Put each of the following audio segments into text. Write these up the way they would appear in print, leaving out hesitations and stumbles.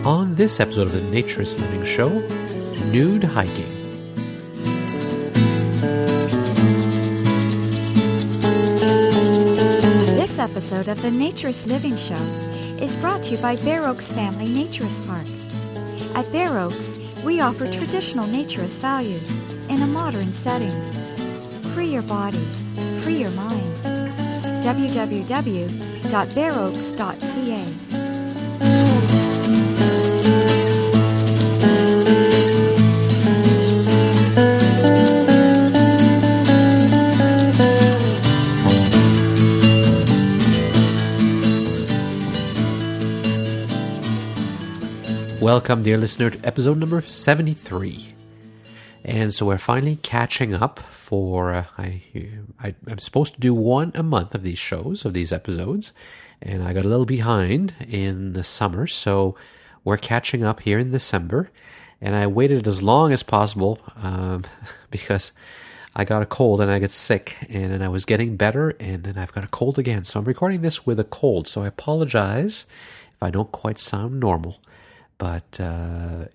On this episode of the Naturist Living Show, Nude Hiking. This episode of the Naturist Living Show is brought to you by Bare Oaks Family Naturist Park. At Bare Oaks, we offer traditional naturist values in a modern setting. Free your body, free your mind. www.bareoaks.ca. Welcome, dear listener, to episode number 73. And so we're finally catching up for, I'm supposed to do one a month of these shows, of these episodes, and I got a little behind in the summer, so we're catching up here in December, and I waited as long as possible because I got a cold and I get sick, and then I was getting better, and then I've got a cold again, so I'm recording this with a cold, so I apologize if I don't quite sound normal. But I'm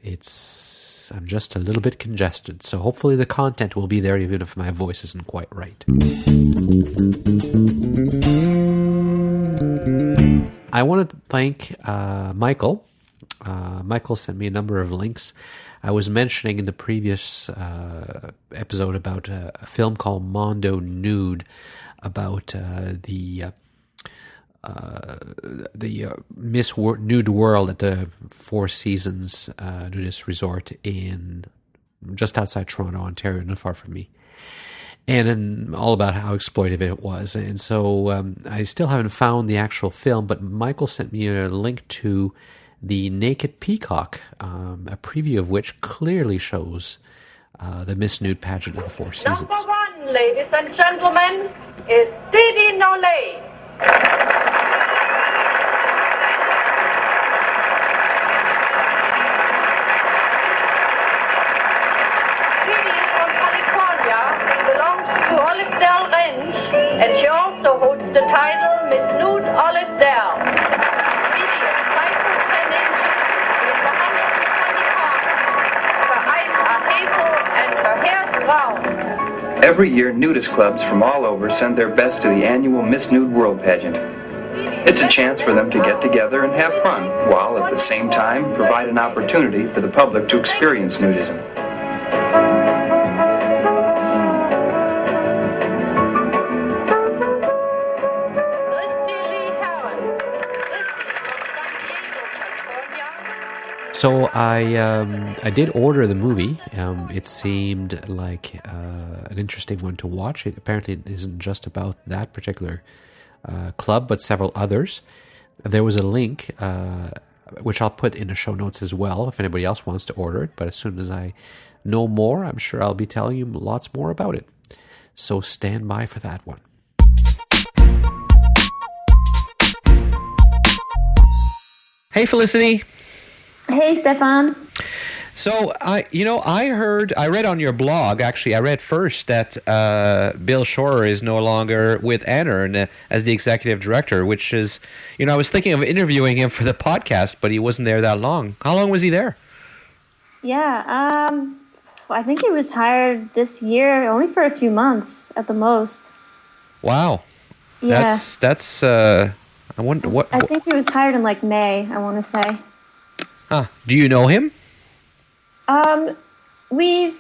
just a little bit congested, so hopefully the content will be there even if my voice isn't quite right. I want to thank Michael. Michael sent me a number of links. I was mentioning in the previous episode about a film called Mondo Nude, about the Miss Nude World at the Four Seasons nudist resort in just outside Toronto, Ontario, not far from me, and all about how exploitive it was. And so I still haven't found the actual film, but Michael sent me a link to the Naked Peacock, a preview of which clearly shows the Miss Nude pageant of the Four Seasons. Number one, ladies and gentlemen, is Didi Nolay. And she also holds the title Miss Nude Olivedale. Didi is 5 foot 10 inches with 120 pounds. Her eyes are hazel and her hair is brown. Every year, nudist clubs from all over send their best to the annual Miss Nude World Pageant. It's a chance for them to get together and have fun, while at the same time provide an opportunity for the public to experience nudism. So I did order the movie. It seemed like an interesting one to watch. It apparently isn't just about that particular club, but several others. There was a link, which I'll put in the show notes as well, if anybody else wants to order it. But as soon as I know more, I'm sure I'll be telling you lots more about it. So stand by for that one. Hey, Felicity. Hey, Stefan. So, I read on your blog, actually, I read first that Bill Schroer is no longer with Anern as the executive director, which is, I was thinking of interviewing him for the podcast, but he wasn't there that long. How long was he there? Yeah, I think he was hired this year, only for a few months at the most. Wow. Yeah. That's I wonder what... I think he was hired in like May, I want to say. Huh. Do you know him? We've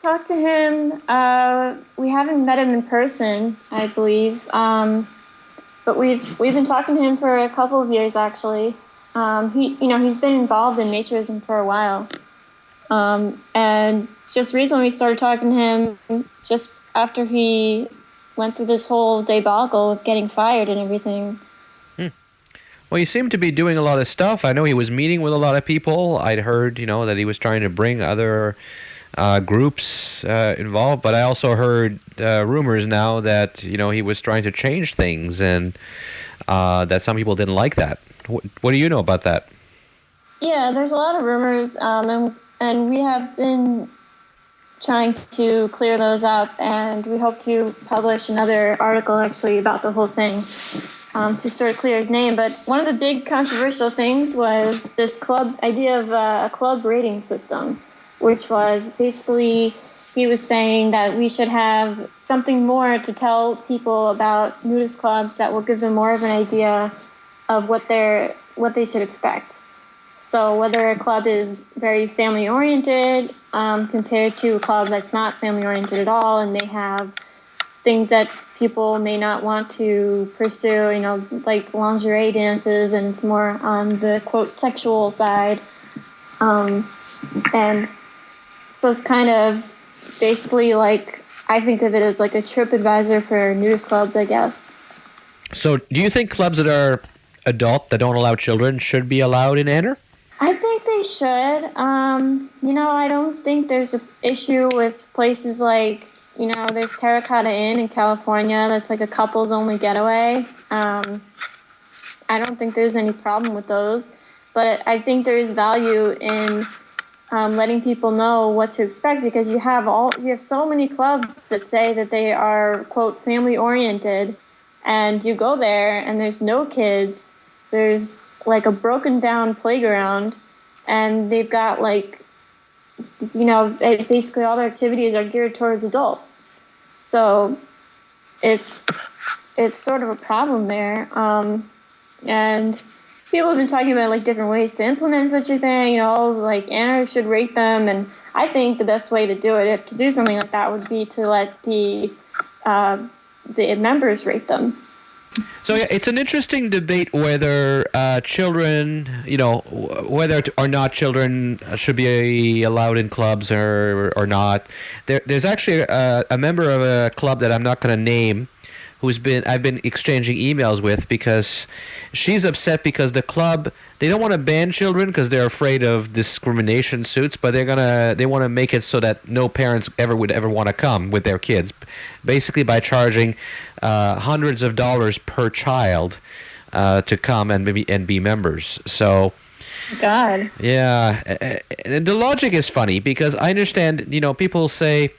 talked to him. We haven't met him in person, I believe. But we've been talking to him for a couple of years, actually. He's been involved in naturism for a while. And just recently we started talking to him just after he went through this whole debacle of getting fired and everything. Well, he seemed to be doing a lot of stuff. I know he was meeting with a lot of people. I'd heard, that he was trying to bring other groups involved. But I also heard rumors now that, he was trying to change things and that some people didn't like that. What do you know about that? Yeah, there's a lot of rumors, and we have been trying to clear those up, and we hope to publish another article actually about the whole thing to sort of clear his name. But one of the big controversial things was this idea of a club rating system, which was basically he was saying that we should have something more to tell people about nudist clubs that will give them more of an idea of what they should expect. So whether a club is very family-oriented compared to a club that's not family-oriented at all, and they have things that people may not want to pursue, like lingerie dances, and it's more on the, quote, sexual side. And so it's kind of basically like, I think of it as like a TripAdvisor for nudist clubs, I guess. So do you think clubs that are adult, that don't allow children, should be allowed in Anner? I think they should. I don't think there's an issue with places like, there's Terracotta Inn in California that's like a couples-only getaway. I don't think there's any problem with those, but I think there is value in letting people know what to expect, because you have so many clubs that say that they are, quote, family-oriented, and you go there and there's no kids. There's like a broken down playground, and they've got basically all their activities are geared towards adults. So it's sort of a problem there. And people have been talking about different ways to implement such a thing. Anna should rate them, and I think the best way to do something like that would be to let the members rate them. So yeah, it's an interesting debate whether children, whether or not children should be allowed in clubs or not. There's actually a member of a club that I'm not going to name, I've been exchanging emails with, because she's upset because the club, they don't want to ban children because they're afraid of discrimination suits, but they want to make it so that no parents would ever want to come with their kids, basically by charging hundreds of dollars per child to come and be members. So God. Yeah, and the logic is funny because I understand, people say,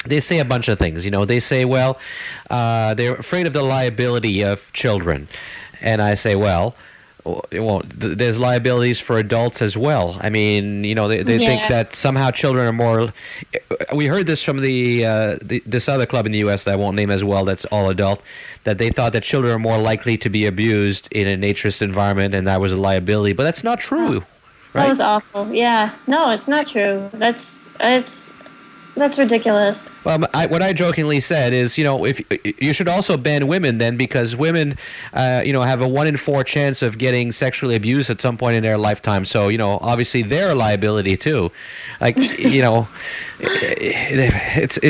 they say a bunch of things. They say, well, they're afraid of the liability of children. And I say, well, there's liabilities for adults as well. I mean, they think that somehow children are more... We heard this from this other club in the U.S. that I won't name as well, that's all adult, that they thought that children are more likely to be abused in a naturist environment, and that was a liability. But that's not true, right? That was awful. Yeah. No, it's not true. That's ridiculous. Well, what I jokingly said is, if you should also ban women then, because women, have a 1 in 4 chance of getting sexually abused at some point in their lifetime. So, obviously they're a liability too. It's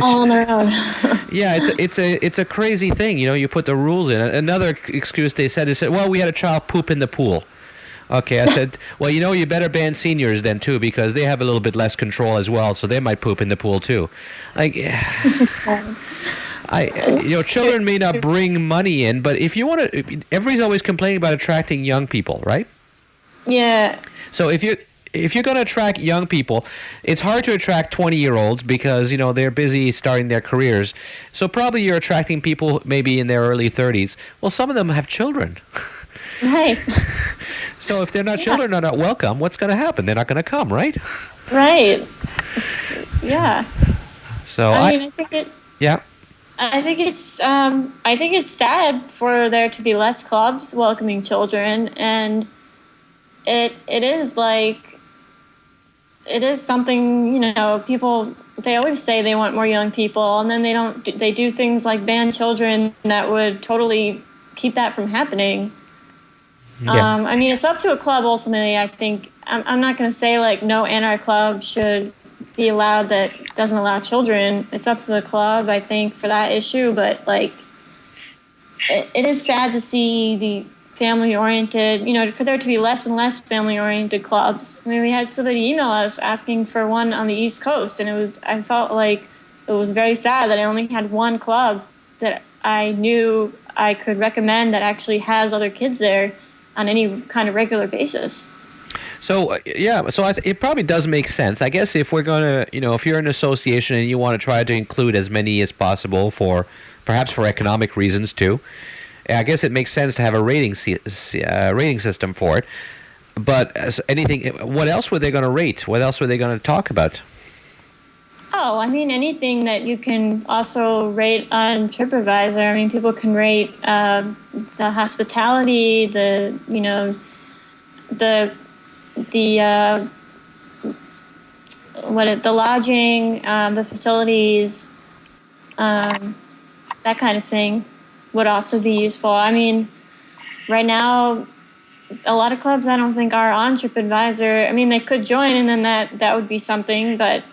all on their own. Yeah, it's a crazy thing. You put the rules in. Another excuse they said well, we had a child poop in the pool. Okay, I said, well, you better ban seniors then too, because they have a little bit less control as well, so they might poop in the pool too. Children may not bring money in, but if you want to, everybody's always complaining about attracting young people, right? Yeah. So if you're going to attract young people, it's hard to attract 20-year-olds because, they're busy starting their careers. So probably you're attracting people maybe in their early 30s. Well, some of them have children. Right. So if they're not children are not welcome, what's going to happen? They're not going to come, right? Right. So I think it. Yeah. I think it's sad for there to be less clubs welcoming children, and it is something, people, they always say they want more young people, and then they do things like ban children that would totally keep that from happening. Yeah. It's up to a club ultimately. I think I'm not going to say no Anarch club should be allowed that doesn't allow children. It's up to the club, I think, for that issue. But it is sad to see the family-oriented, for there to be less and less family-oriented clubs. We had somebody email us asking for one on the East Coast, and I felt like it was very sad that I only had one club that I knew I could recommend that actually has other kids there on any kind of regular basis. So it probably does make sense. I guess if we're gonna, if you're an association and you want to try to include as many as possible perhaps for economic reasons too, I guess it makes sense to have a rating system for it. But what else were they going to rate? What else were they going to talk about? Oh, I mean, anything that you can also rate on TripAdvisor. I mean, people can rate the hospitality, the lodging, the facilities, that kind of thing would also be useful. I mean, right now, a lot of clubs I don't think are on TripAdvisor. I mean, they could join, and then that would be something, but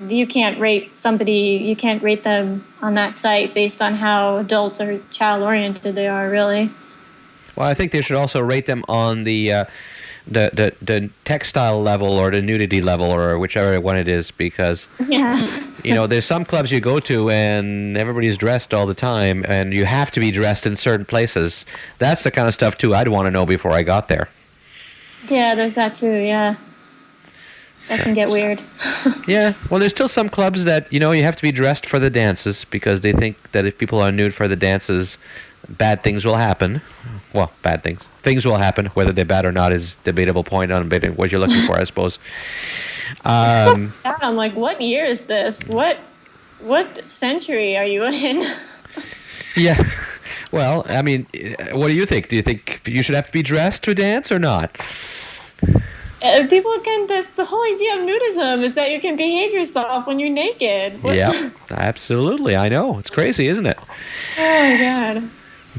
you can't rate somebody. You can't rate them on that site based on how adult or child-oriented they are, really. Well, I think they should also rate them on the textile level or the nudity level or whichever one it is, because there's some clubs you go to and everybody's dressed all the time and you have to be dressed in certain places. That's the kind of stuff too I'd want to know before I got there. Yeah, there's that too. Yeah, that can get weird. Yeah, well, there's still some clubs that you have to be dressed for the dances because they think that if people are nude for the dances, bad things will happen. Well, bad things. Things will happen. Whether they're bad or not is a debatable point on what you're looking for, I suppose. I'm like, what year is this? What century are you in? Yeah. Well, I mean, what do you think? Do you think you should have to be dressed to dance or not? That's the whole idea of nudism, is that you can behave yourself when you're naked. Yeah, absolutely. I know. It's crazy, isn't it? Oh, my God.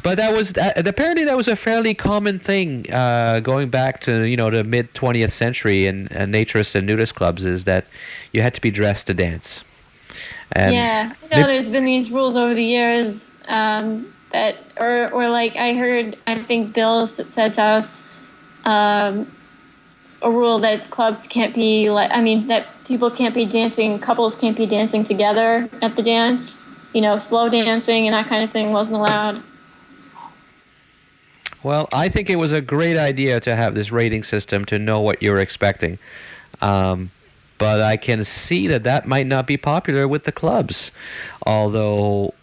But apparently that was a fairly common thing going back to the mid 20th century in naturist and nudist clubs, is that you had to be dressed to dance. And there's been these rules over the years that like I think Bill said to us a rule that clubs can't be that people can't be dancing, couples can't be dancing together at the dance. Slow dancing and that kind of thing wasn't allowed. Well, I think it was a great idea to have this rating system to know what you're expecting. But I can see that might not be popular with the clubs. Although,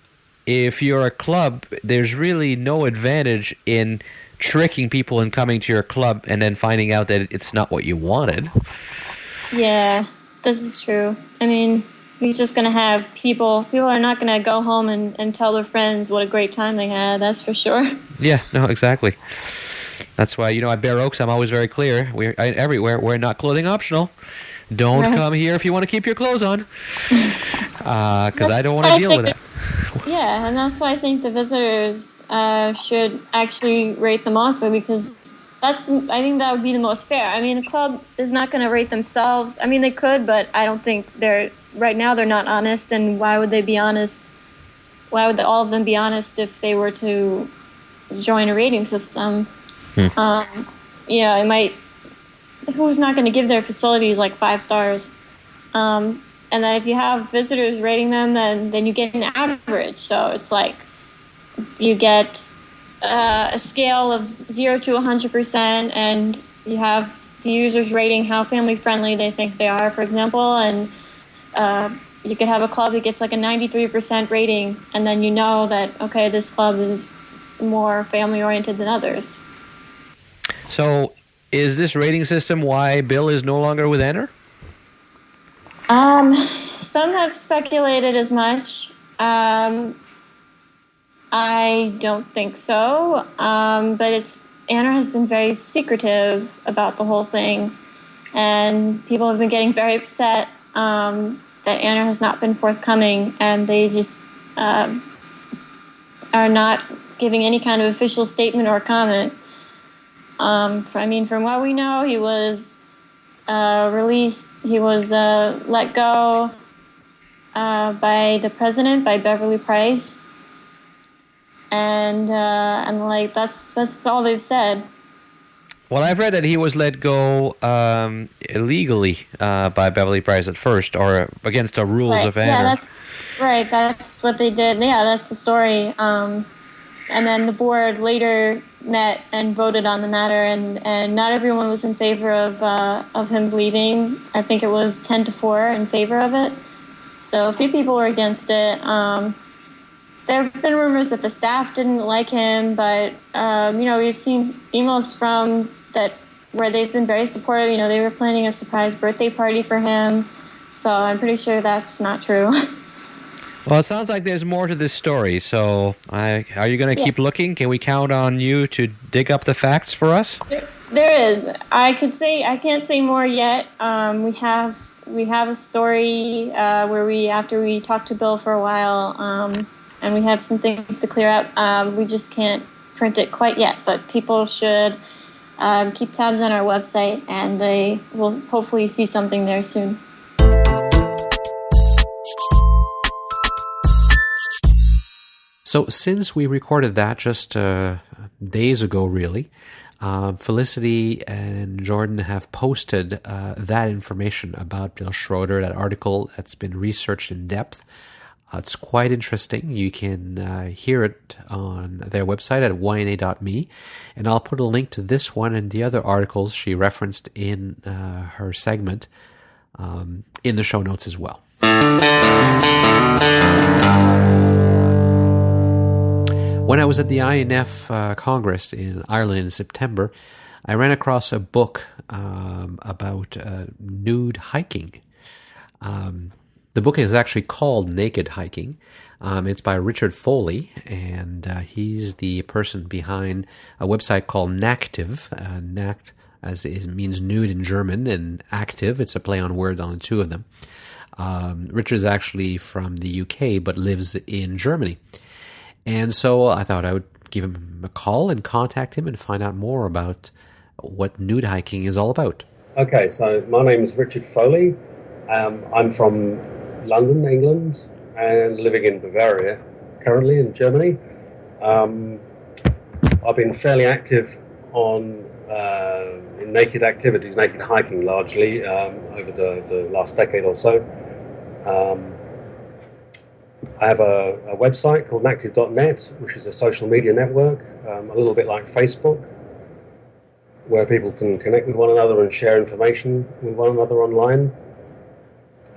if you're a club, there's really no advantage in tricking people and coming to your club and then finding out that it's not what you wanted. Yeah, this is true. I mean, you're just going to have people are not going to go home and tell their friends what a great time they had, that's for sure. Yeah, no, exactly. That's why, at Bear Oaks, I'm always very clear. Everywhere, we're not clothing optional. Don't come here if you want to keep your clothes on. Because I don't want to deal with it. Yeah, and that's why I think the visitors should actually rate them also, because I think that would be the most fair. I mean, the club is not going to rate themselves. I mean, they could, but I don't think right now they're not honest, and why would they be honest? Why would all of them be honest if they were to join a rating system? It might. Who's not going to give their facilities like 5 stars? And then if you have visitors rating them, then you get an average. So it's like you get a scale of 0 to 100%, and you have the users rating how family friendly they think they are, for example, and you could have a club that gets like a 93% rating, and then you know that, okay, this club is more family-oriented than others. So is this rating system why Bill is no longer with Enter? Some have speculated as much. I don't think so, but Anna has been very secretive about the whole thing, and people have been getting very upset that Anna has not been forthcoming, and they just are not giving any kind of official statement or comment. From what we know, he was released, he was let go by the president, by Beverly Price. And like that's all they've said. Well, I've read that he was let go illegally by Beverly Price at first, or against the rules of Anna. Yeah, that's right. That's what they did. Yeah, that's the story. And then the board later met and voted on the matter, and not everyone was in favor of him leaving. I think it was 10-4 in favor of it. So a few people were against it. There have been rumors that the staff didn't like him, but we've seen emails from that where they've been very supportive. They were planning a surprise birthday party for him, so I'm pretty sure that's not true. Well, it sounds like there's more to this story, so are you going to keep looking? Can we count on you to dig up the facts for us? There is. I can't say more yet. We have a story where after we talked to Bill for a while, and we have some things to clear up. We just can't print it quite yet, but people should keep tabs on our website, and they will hopefully see something there soon. So since we recorded that just days ago, really, Felicity and Jordan have posted that information about Bill Schroer, that article that's been researched in depth. It's quite interesting. You can hear it on their website at yna.me, and I'll put a link to this one and the other articles she referenced in her segment in the show notes as well. When I was at the INF Congress in Ireland in September, I ran across a book about nude hiking. The book is actually called Naked Hiking. It's by Richard Foley, and he's the person behind a website called Nactive. Nact as it means nude in German, and active, it's a play on word on the two of them. Richard's actually from the UK, but lives in Germany. And so I thought I would give him a call and contact him and find out more about what nude hiking is all about. Okay, so my name is Richard Foley. I'm from London, England, and living in Bavaria, currently in Germany. I've been fairly active in naked activities, naked hiking largely, over the last decade or so. I have a website called Nactive.net, which is a social media network, a little bit like Facebook, where people can connect with one another and share information with one another online.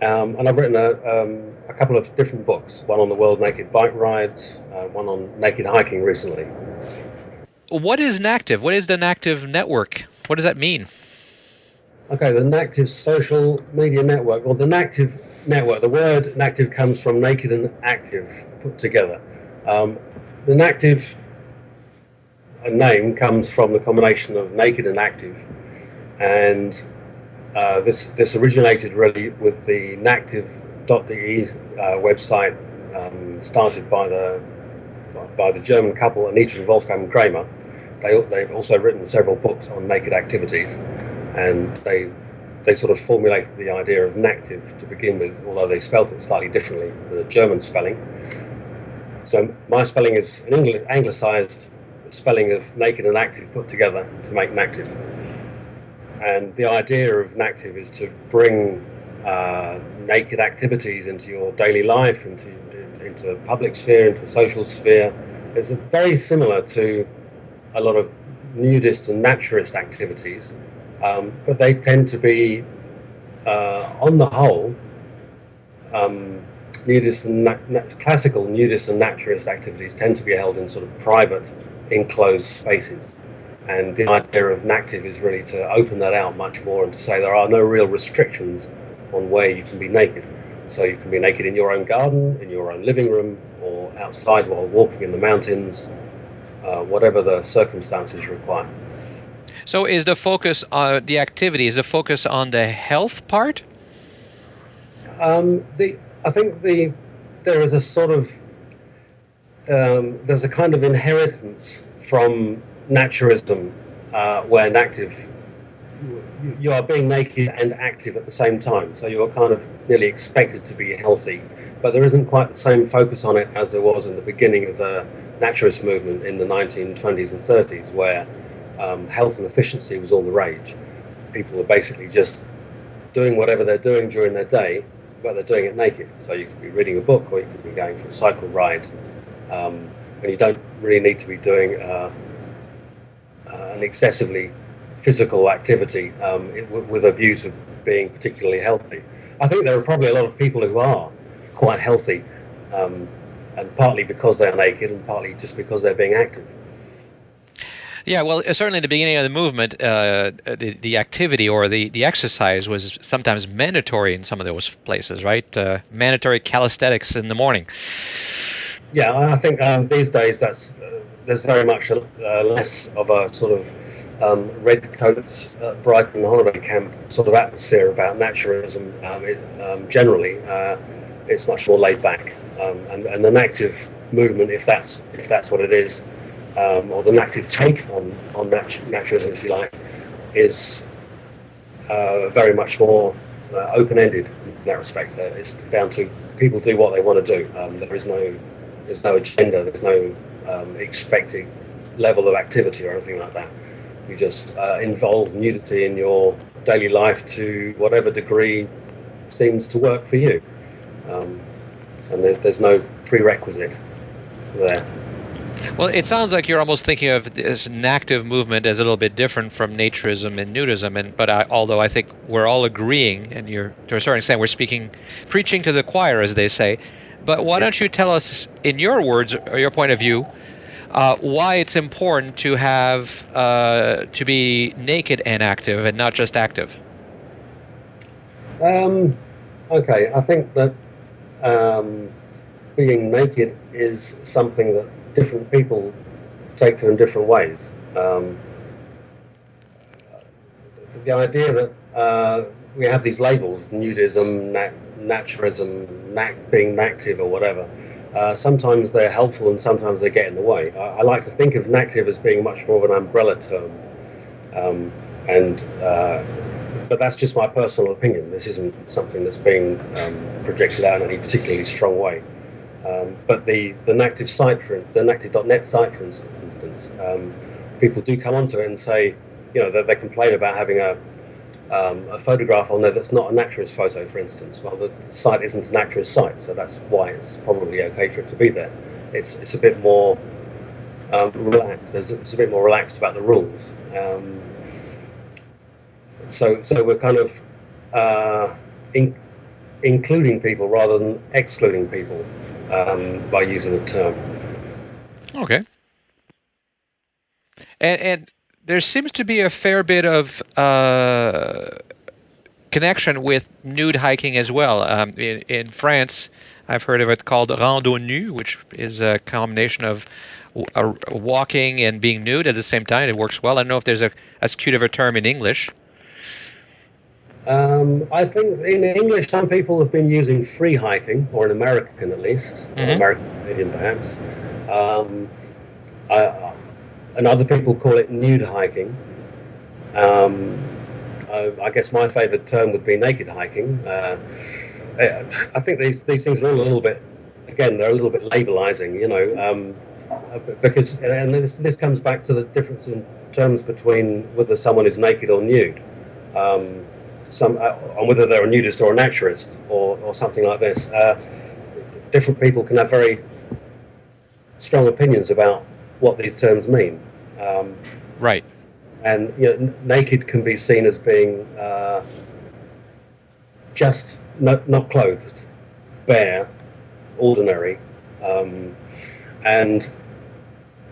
And I've written a couple of different books, one on the World Naked Bike Ride, one on naked hiking recently. What is Nactive? What is the Nactive network? What does that mean? Okay, the Nactive social media network, or the Nactive network. The word Nactive comes from naked and active put together. The Nactive name comes from the combination of naked and active, and this originated really with the Nactive.de website started by the German couple Anita and Wolfgang Kramer. They've also written several books on naked activities, and they sort of formulated the idea of Nactive to begin with, although they spelled it slightly differently, the German spelling. So my spelling is an anglicised spelling of naked and active put together to make Nactive. And the idea of Nactive is to bring naked activities into your daily life, into a public sphere, into a social sphere. It's very similar to a lot of nudist and naturist activities, but they tend to be, on the whole, classical nudist and naturist activities tend to be held in sort of private, enclosed spaces. And the idea of Nactive is really to open that out much more and to say there are no real restrictions on where you can be naked. So you can be naked in your own garden, in your own living room, or outside while walking in the mountains, whatever the circumstances require. So is the focus on the activity, is the focus on the health part? I think there is a sort of, there's a kind of inheritance from naturism, where Nactive, you are being naked and active at the same time. So you are kind of nearly expected to be healthy, but there isn't quite the same focus on it as there was in the beginning of the naturist movement in the 1920s and 30s, where health and efficiency was all the rage. People are basically just doing whatever they're doing during their day, but they're doing it naked. So you could be reading a book, or you could be going for a cycle ride, and you don't really need to be doing an excessively physical activity with a view to being particularly healthy. I think there are probably a lot of people who are quite healthy, and partly because they're naked and partly just because they're being active. Yeah, well, certainly in the beginning of the movement, the activity or the exercise was sometimes mandatory in some of those places, right? Mandatory calisthenics in the morning. Yeah, I think these days there's very much less of a sort of red coats, Brighton holiday camp sort of atmosphere about naturism. Generally, it's much more laid back, and an active movement, if that's what it is, or the active take on naturism, if you like, is very much more open-ended in that respect. It's down to people do what they want to do. There's no agenda. There's no expected level of activity or anything like that. You just involve nudity in your daily life to whatever degree seems to work for you, and there's no prerequisite there. Well, it sounds like you're almost thinking of this an active movement as a little bit different from naturism and nudism, although I think we're all agreeing, and to a certain extent we're preaching to the choir, as they say. But why don't you tell us, in your words or your point of view, why it's important to have to be naked and active and not just active? Okay, I think that being naked is something that different people take to in different ways. The idea that we have these labels, nudism, naturism, being active or whatever, sometimes they're helpful and sometimes they get in the way. I like to think of active as being much more of an umbrella term, but that's just my personal opinion. This isn't something that's being projected out in any particularly strong way. But the Nactive site, the Nactive.net site, for instance, people do come onto it and say, they complain about having a photograph on there that's not a naturist photo, for instance. Well, the site isn't a naturist site, so that's why it's probably okay for it to be there. It's a bit more relaxed. It's a bit more relaxed about the rules. So we're kind of including people rather than excluding people by using the term. Okay. And there seems to be a fair bit of connection with nude hiking as well. In France, I've heard of it called rando nu, which is a combination of walking and being nude at the same time. It works well. I don't know if there's as cute of a term in English. I think in English some people have been using free hiking, or in American at least, or American Canadian perhaps. And other people call it nude hiking. I guess my favourite term would be naked hiking. I think these things are all a little bit, again, they're a little bit labelizing, because, and this comes back to the difference in terms between whether someone is naked or nude. On whether they're a nudist or a naturist or something like this. Different people can have very strong opinions about what these terms mean. Right. And naked can be seen as being just not clothed, bare, ordinary, and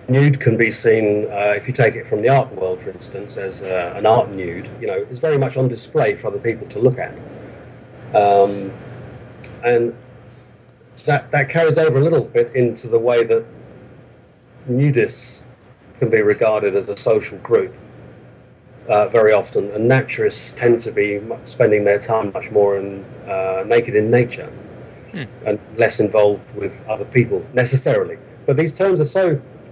nude can be seen, if you take it from the art world, for instance, as an art nude. It's very much on display for other people to look at, and that carries over a little bit into the way that nudists can be regarded as a social group very often, and naturists tend to be spending their time much more naked in nature and less involved with other people necessarily. But these terms are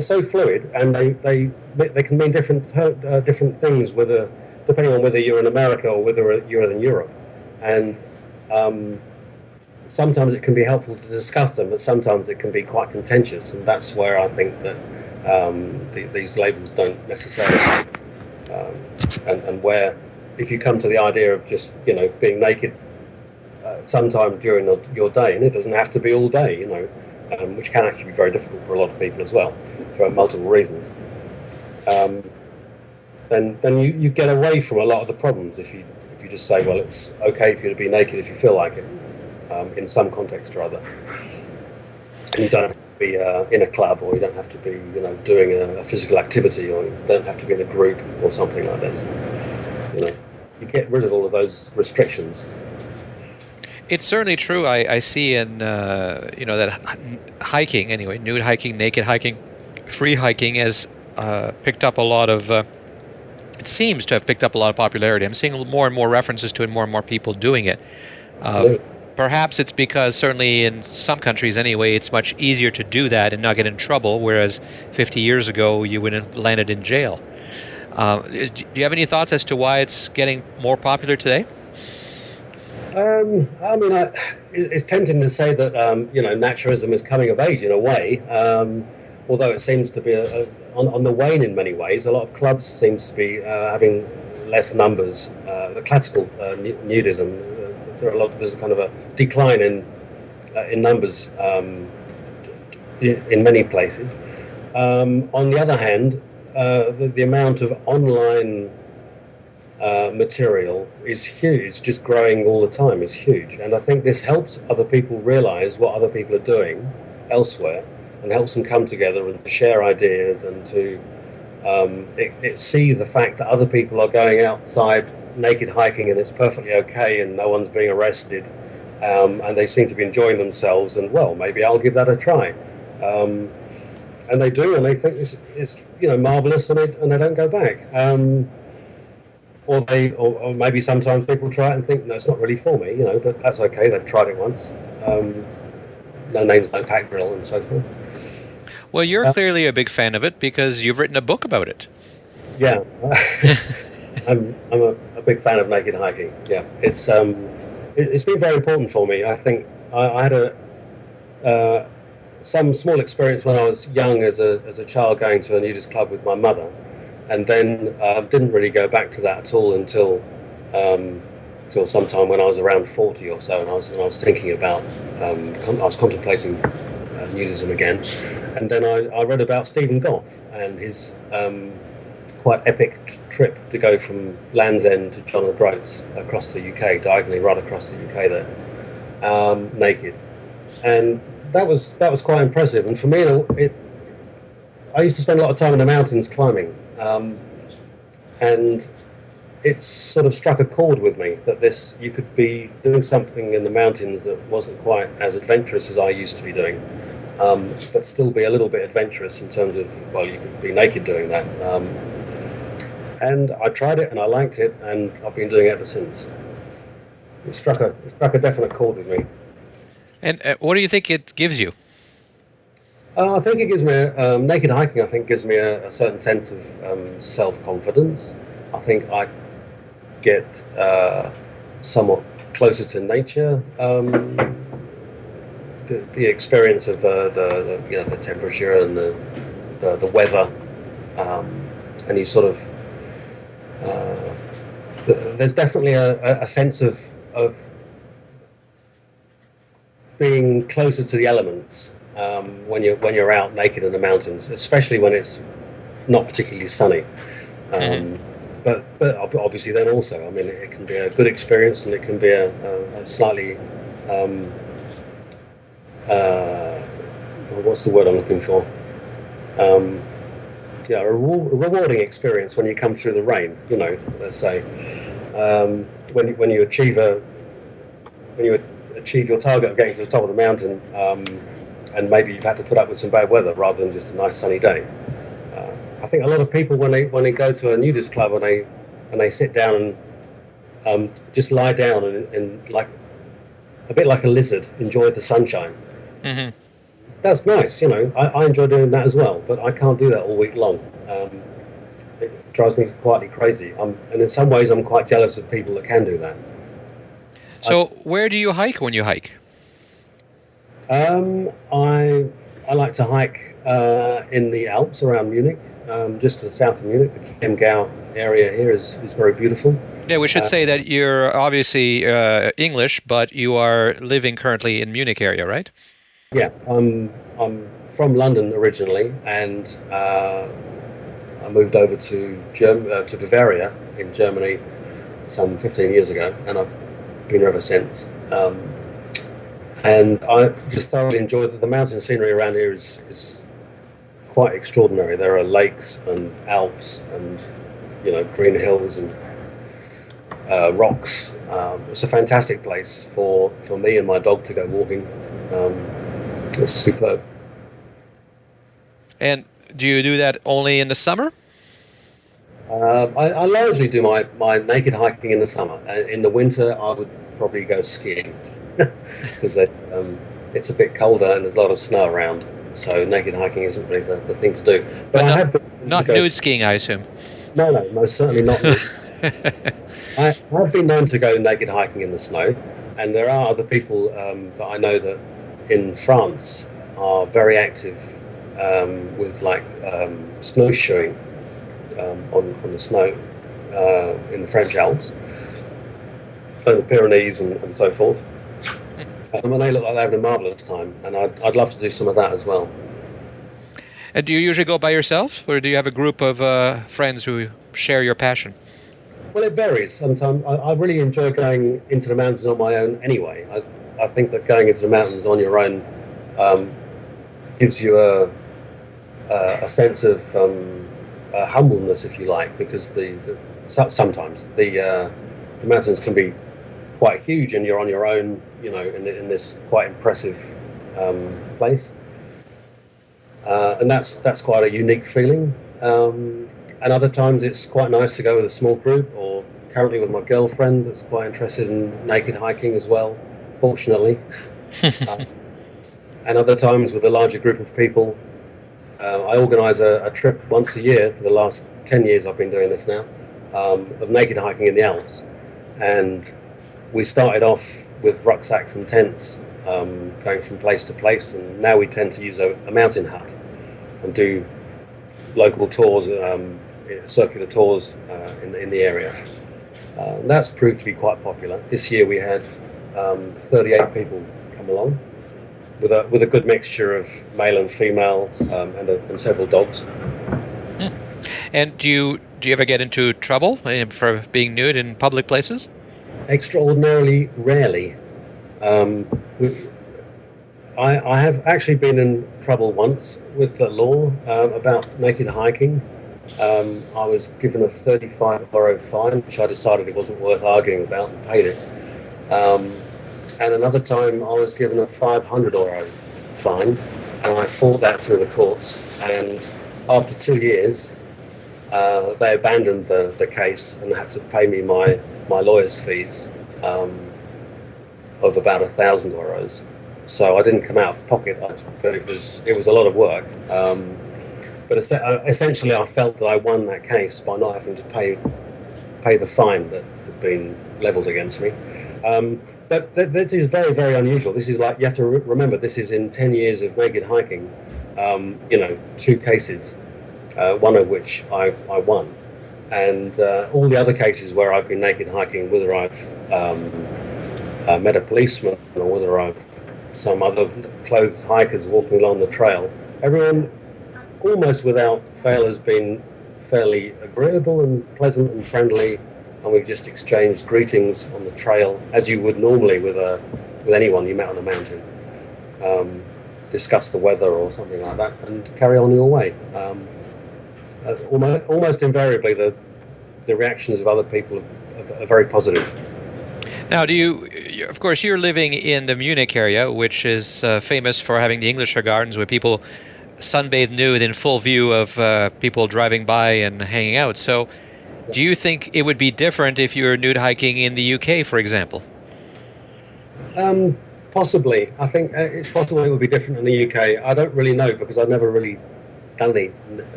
so fluid, and they can mean different things, depending on whether you're in America or whether you're in Europe. And sometimes it can be helpful to discuss them, but sometimes it can be quite contentious, and that's where I think that these labels don't necessarily help. And where, if you come to the idea of just being naked sometime during your day, and it doesn't have to be all day, which can actually be very difficult for a lot of people as well, for multiple reasons. then you get away from a lot of the problems if you just say, well, it's okay for you to be naked if you feel like it, in some context or other. And you don't have to be in a club, or you don't have to be, doing a physical activity, or you don't have to be in a group or something like this. You get rid of all of those restrictions. It's certainly true. I see in that hiking, anyway, nude hiking, naked hiking, free hiking has picked up a lot of. It seems to have picked up a lot of popularity. I'm seeing more and more references to it, more and more people doing it. Perhaps it's because certainly in some countries anyway, it's much easier to do that and not get in trouble, whereas 50 years ago you would have landed in jail. Do you have any thoughts as to why it's getting more popular today? It's tempting to say that naturism is coming of age in a way, although it seems to be on the wane in many ways. A lot of clubs seem to be having less numbers. The classical nudism, there's a kind of a decline in numbers in many places. On the other hand, the amount of online material is huge, just growing all the time. It's huge, and I think this helps other people realize what other people are doing elsewhere, and helps them come together and share ideas, and to see the fact that other people are going outside naked hiking and it's perfectly okay and no one's being arrested, and they seem to be enjoying themselves, and well, maybe I'll give that a try. And they do, and they think this is marvelous, and they don't go back. Or maybe sometimes people try it and think, no, it's not really for me, but that's okay, they've tried it once. No names, no pack drill, and so forth. Well, you're clearly a big fan of it because you've written a book about it. Yeah, I'm a big fan of naked hiking. Yeah, it's been very important for me. I think I had some small experience when I was young as a child, going to a nudist club with my mother, and then didn't really go back to that at all until sometime when I was around 40 or so, and I was thinking about I was contemplating nudism again, and then I read about Stephen Goff and his quite epic trip to go from Land's End to John O'Groats across the UK, diagonally right across the UK there, naked, and that was quite impressive. And for me, I used to spend a lot of time in the mountains climbing, and it sort of struck a chord with me that you could be doing something in the mountains that wasn't quite as adventurous as I used to be doing, but still be a little bit adventurous in terms of, well, you could be naked doing that. And I tried it and I liked it, and I've been doing it ever since. It struck a definite chord with me. And what do you think it gives you? I think it gives me naked hiking. I think gives me a certain sense of self-confidence. I think I get somewhat closer to nature. The experience of the temperature and the weather, and you sort of there's definitely a sense of being closer to the elements when you're out naked in the mountains, especially when it's not particularly sunny. But obviously then also, I mean, it can be a good experience, and it can be a slightly what's the word I'm looking for? A rewarding experience when you come through the rain. Let's say when you achieve your target of getting to the top of the mountain, and maybe you've had to put up with some bad weather rather than just a nice sunny day. I think a lot of people when they go to a nudist club and they sit down and just lie down and like a bit like a lizard, enjoy the sunshine. Mm-hmm. That's nice, I enjoy doing that as well, but I can't do that all week long. It drives me quietly crazy. And in some ways I'm quite jealous of people that can do that. So where do you hike when you hike? I like to hike in the Alps around Munich, just to the south of Munich. The Chiemgau area here is very beautiful. Yeah, we should say that you're obviously English, but you are living currently in Munich area, right? Yeah, I'm from London originally, and I moved over to Bavaria in Germany some 15 years ago, and I've been here ever since. And I just thoroughly enjoy the mountain scenery around here is quite extraordinary. There are lakes and Alps and green hills and rocks. It's a fantastic place for me and my dog to go walking. It's superb. And do you do that only in the summer? I largely do my naked hiking in the summer. In the winter, I would probably go skiing because it's a bit colder and there's a lot of snow around. So naked hiking isn't really the thing to do. But I have not nude skiing, I assume. No, most certainly not nude. I have been known to go naked hiking in the snow, and there are other people that I know that in France are very active with snowshoeing on the snow in the French Alps and the Pyrenees and so forth. And they look like they're having a marvellous time, and I'd love to do some of that as well. And do you usually go by yourself, or do you have a group of friends who share your passion? Well, it varies. Sometimes I really enjoy going into the mountains on my own anyway. I think that going into the mountains on your own gives you a sense of humbleness, if you like, because sometimes the mountains can be quite huge and you're on your own, in this quite impressive place. And that's quite a unique feeling. And other times it's quite nice to go with a small group, or currently with my girlfriend that's quite interested in naked hiking as well, fortunately. And other times with a larger group of people. I organise a trip once a year for the last 10 years I've been doing this now, of naked hiking in the Alps. And we started off with rucksacks and tents, going from place to place, and now we tend to use a mountain hut and do local tours, circular tours in the area. That's proved to be quite popular. This year we had 38 people come along, with a good mixture of male and female, and several dogs. And do you ever get into trouble for being nude in public places? Extraordinarily rarely. I have actually been in trouble once with the law about naked hiking. I was given a €35 fine, which I decided it wasn't worth arguing about, and paid it. And another time I was given a €500 fine, and I fought that through the courts. And after 2 years, they abandoned the case and had to pay me my lawyer's fees of about €1,000. So I didn't come out of pocket, but it was a lot of work. But essentially, I felt that I won that case by not having to pay the fine that had been levelled against me. But this is very, very unusual. This is like, you have to remember, this is in 10 years of naked hiking. 2 cases, one of which I won, and all the other cases where I've been naked hiking, whether I've met a policeman or whether I've some other clothed hikers walking along the trail, everyone almost without fail has been fairly agreeable and pleasant and friendly, and we've just exchanged greetings on the trail as you would normally with anyone you met on the mountain. Discuss the weather or something like that and carry on your way. Almost invariably the reactions of other people are very positive. Now, of course, you're living in the Munich area, which is famous for having the Englischer Gardens, where people sunbathe nude in full view of people driving by and hanging out. So do you think it would be different if you were nude hiking in the UK, for example? Possibly. I think it's possible it would be different in the UK. I don't really know, because I've never really done any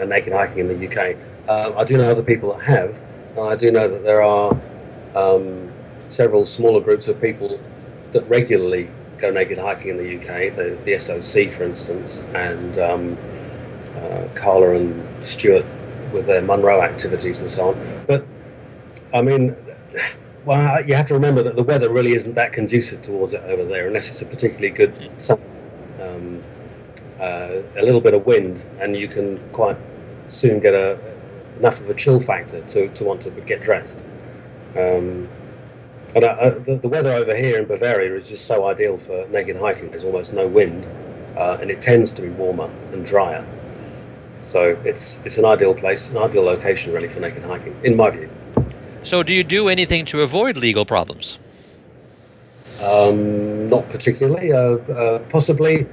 naked hiking in the UK. I do know other people that have. I do know that there are several smaller groups of people that regularly go naked hiking in the UK, the SOC, for instance, and Carla and Stuart with their Munro activities and so on. But, I mean, well, you have to remember that the weather really isn't that conducive towards it over there, unless it's a particularly good summer. A little bit of wind, and you can quite soon get enough of a chill factor to want to get dressed. And the weather over here in Bavaria is just so ideal for naked hiking. There's almost no wind, and it tends to be warmer and drier. So it's an ideal place, an ideal location really for naked hiking, in my view. So do you do anything to avoid legal problems? Not particularly. Possibly,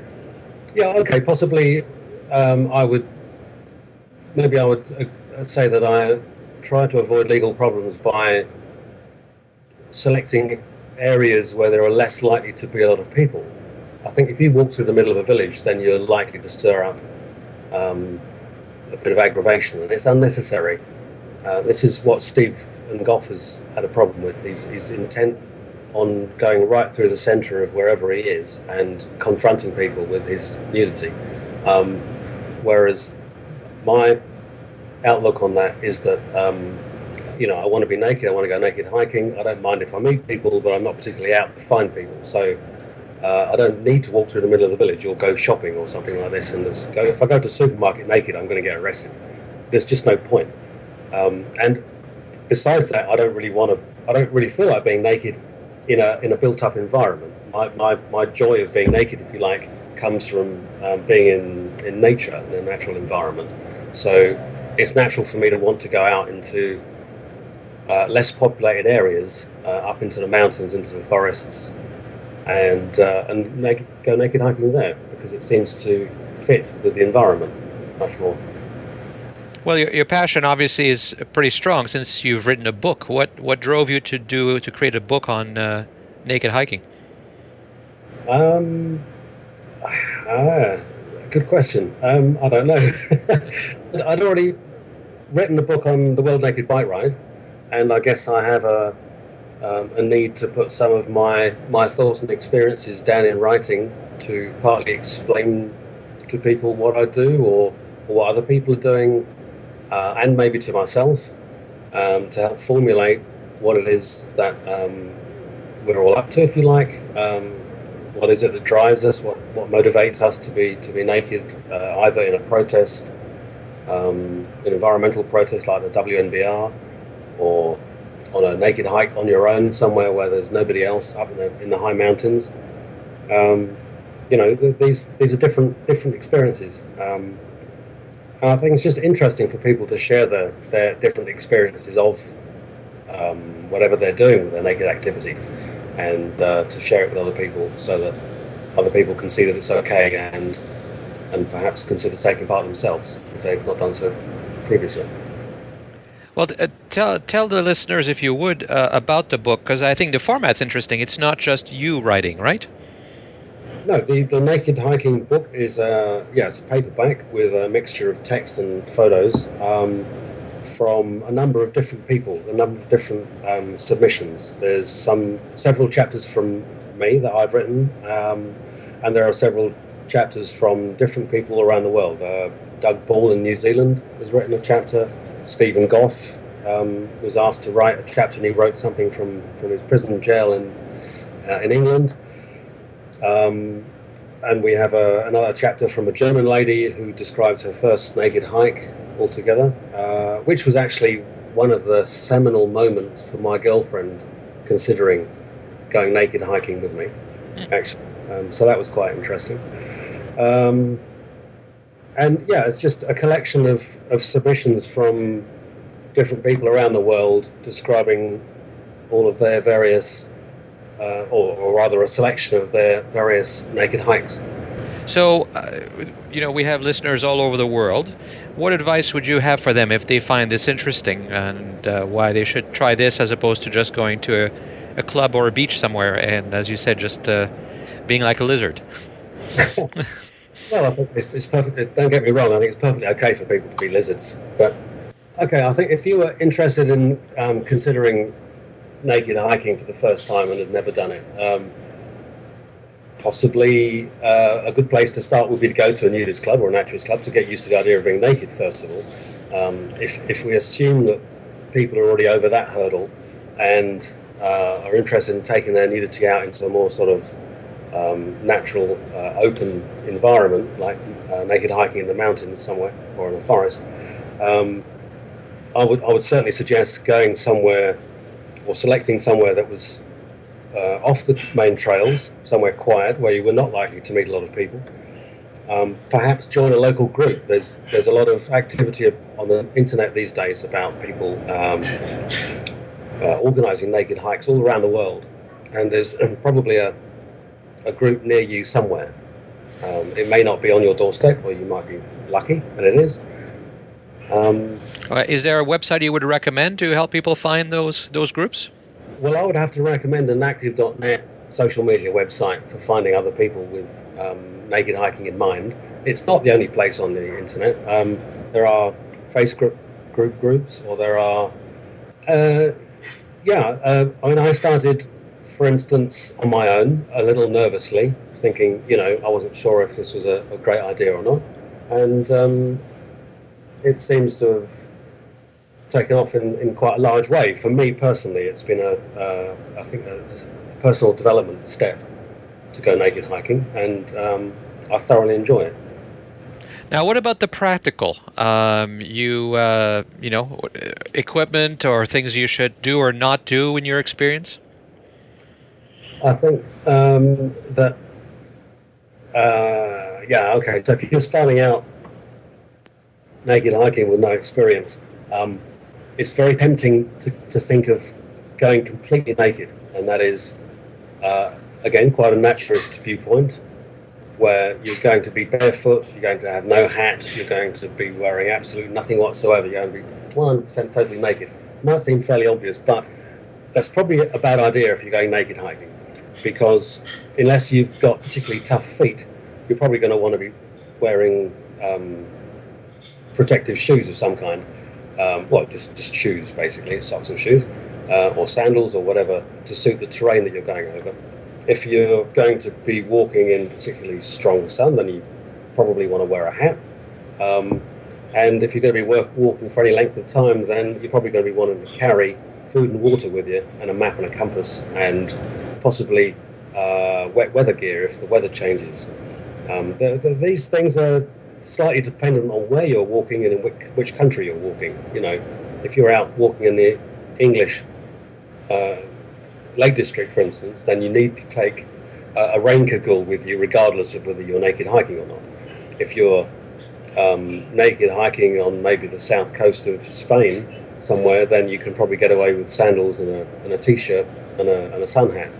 yeah, okay, possibly I would say that I try to avoid legal problems by selecting areas where there are less likely to be a lot of people. I think if you walk through the middle of a village, then you're likely to stir up a bit of aggravation, and it's unnecessary. This is what Stephen Goff has had a problem with. He's intent on going right through the centre of wherever he is and confronting people with his nudity. Whereas my outlook on that is that I want to be naked, I want to go naked hiking. I don't mind if I meet people, but I'm not particularly out to find people. So I don't need to walk through the middle of the village or go shopping or something like this. And if I go to the supermarket naked, I'm going to get arrested. There's just no point. And besides that, I don't really feel like being naked in a built-up environment. My joy of being naked, if you like, comes from being in nature, in a natural environment. So it's natural for me to want to go out into less populated areas, up into the mountains, into the forests, and go naked hiking there, because it seems to fit with the environment much more. Well, your passion obviously is pretty strong since you've written a book. What drove you to create a book on naked hiking? Good question. I don't know. I'd already written a book on the World Naked Bike Ride, and I guess I have a need to put some of my thoughts and experiences down in writing to partly explain to people what I do or what other people are doing, and maybe to myself, to help formulate what it is that we're all up to, if you like. What is it that drives us? What motivates us to be naked, either in a protest, an environmental protest like the WNBR, or on a naked hike on your own somewhere where there's nobody else up in the high mountains. These are different experiences. And I think it's just interesting for people to share their different experiences of whatever they're doing with their naked activities, and to share it with other people so that other people can see that it's okay and perhaps consider taking part themselves if they've not done so previously. Well, tell the listeners, if you would, about the book, because I think the format's interesting. It's not just you writing, right? No, the Naked Hiking book is it's a paperback with a mixture of text and photos from a number of different people, a number of different submissions. There's several chapters from me that I've written, and there are several chapters from different people around the world. Doug Ball in New Zealand has written a chapter. Stephen Goff was asked to write a chapter, and he wrote something from his prison jail in England. And we have another chapter from a German lady who describes her first naked hike altogether, which was actually one of the seminal moments for my girlfriend considering going naked hiking with me, actually. So that was quite interesting. And yeah, it's just a collection of submissions from different people around the world describing all of their various, or rather a selection of their various naked hikes. So, we have listeners all over the world. What advice would you have for them if they find this interesting, and why they should try this as opposed to just going to a club or a beach somewhere and, as you said, just being like a lizard? Well, I think it's perfect. Don't get me wrong. I think it's perfectly okay for people to be lizards. But okay, I think if you were interested in considering naked hiking for the first time and had never done it, possibly a good place to start would be to go to a nudist club or a naturist club to get used to the idea of being naked. First of all, if we assume that people are already over that hurdle and are interested in taking their nudity out into a more sort of natural, open environment, like naked hiking in the mountains somewhere or in a forest, I would certainly suggest going somewhere or selecting somewhere that was off the main trails, somewhere quiet where you were not likely to meet a lot of people. Perhaps join a local group. There's a lot of activity on the internet these days about people organising naked hikes all around the world, and there's probably a group near you somewhere. It may not be on your doorstep, or you might be lucky, and it is. Is there a website you would recommend to help people find those groups? Well, I would have to recommend an active.net social media website for finding other people with naked hiking in mind. It's not the only place on the internet. There are Facebook groups, or there are... I started, for instance, on my own, a little nervously, thinking, I wasn't sure if this was a great idea or not. And it seems to have taken off in quite a large way. For me personally, it's been I think a personal development step to go naked hiking, and I thoroughly enjoy it. Now, what about the practical? Equipment or things you should do or not do in your experience? I think that, okay. So if you're starting out naked hiking with no experience, it's very tempting to think of going completely naked, and that is, again, quite a naturist viewpoint, where you're going to be barefoot, you're going to have no hat, you're going to be wearing absolutely nothing whatsoever, you're going to be 100% totally naked. It might seem fairly obvious, but that's probably a bad idea if you're going naked hiking, because unless you've got particularly tough feet, you're probably going to want to be wearing protective shoes of some kind. Just shoes, basically, socks and shoes, or sandals or whatever, to suit the terrain that you're going over. If you're going to be walking in particularly strong sun, then you probably want to wear a hat. And if you're going to be walking for any length of time, then you're probably going to be wanting to carry food and water with you, and a map and a compass, and possibly wet weather gear if the weather changes. These things are slightly dependent on where you're walking and in which country you're walking. If you're out walking in the English Lake District, for instance, then you need to take a rain cagoule with you, regardless of whether you're naked hiking or not. If you're naked hiking on maybe the south coast of Spain somewhere, then you can probably get away with sandals and a t-shirt and a sun hat.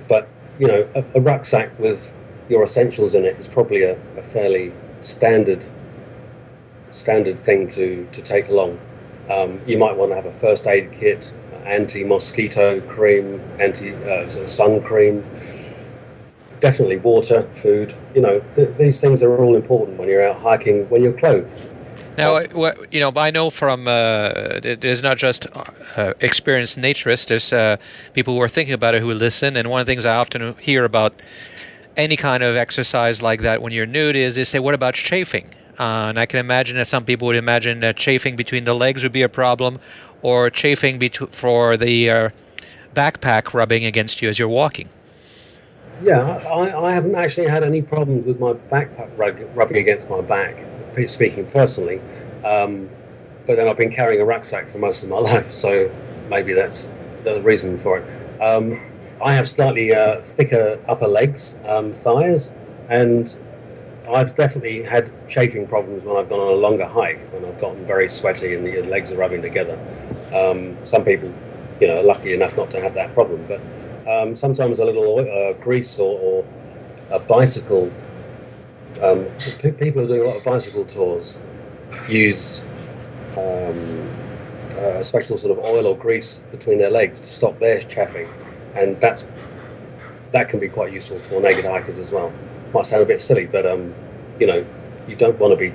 But a rucksack with your essentials in it is probably a fairly standard thing to take along. You might want to have a first aid kit, anti-mosquito cream, sun cream, definitely water, food. These things are all important when you're out hiking, when you're clothed. Now, I know from there's not just experienced naturists. There's people who are thinking about it who listen, and one of the things I often hear about any kind of exercise like that when you're nude is they say, what about chafing? And I can imagine that some people would imagine that chafing between the legs would be a problem, or chafing for the backpack rubbing against you as you're walking. Yeah, I haven't actually had any problems with my backpack rubbing against my back, speaking personally. But then I've been carrying a rucksack for most of my life, so maybe that's the reason for it. I have slightly thicker upper legs, thighs, and I've definitely had chafing problems when I've gone on a longer hike, when I've gotten very sweaty and the legs are rubbing together. Some people, are lucky enough not to have that problem, but sometimes a little grease or a bicycle. People who do a lot of bicycle tours use a special sort of oil or grease between their legs to stop their chafing, and that can be quite useful for naked hikers as well. Might sound a bit silly, but you don't want to be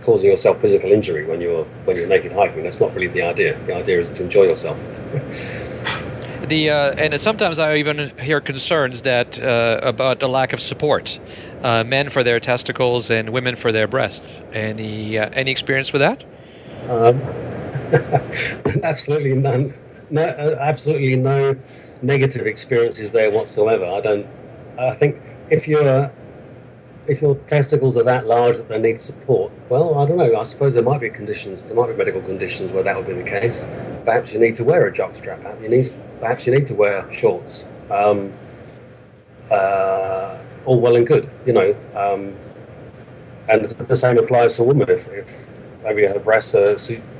causing yourself physical injury when you're naked hiking. That's not really the idea. The idea is to enjoy yourself. And sometimes I even hear concerns that about the lack of support, men for their testicles and women for their breasts. Any experience with that? Absolutely none. No, absolutely no negative experiences there whatsoever. I think if you're if your testicles are that large that they need support, well, I don't know. I suppose there might be conditions, there might be medical conditions where that would be the case. Perhaps you need to wear a jockstrap. Perhaps you need to wear shorts. All well and good, and the same applies to women. If maybe her breasts are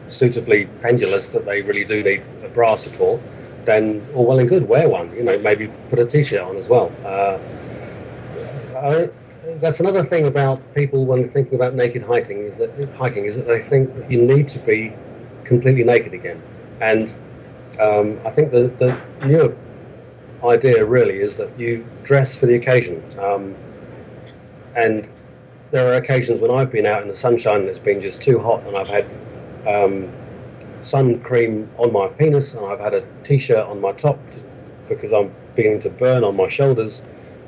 suitably pendulous that they really do need a bra support, then all well and good, wear one. Maybe put a t-shirt on as well. That's another thing about people when thinking about naked hiking is that they think that you need to be completely naked again. And I think the new idea really is that you dress for the occasion. And there are occasions when I've been out in the sunshine and it's been just too hot, and I've had sun cream on my penis, and I've had a t-shirt on my top because I'm beginning to burn on my shoulders,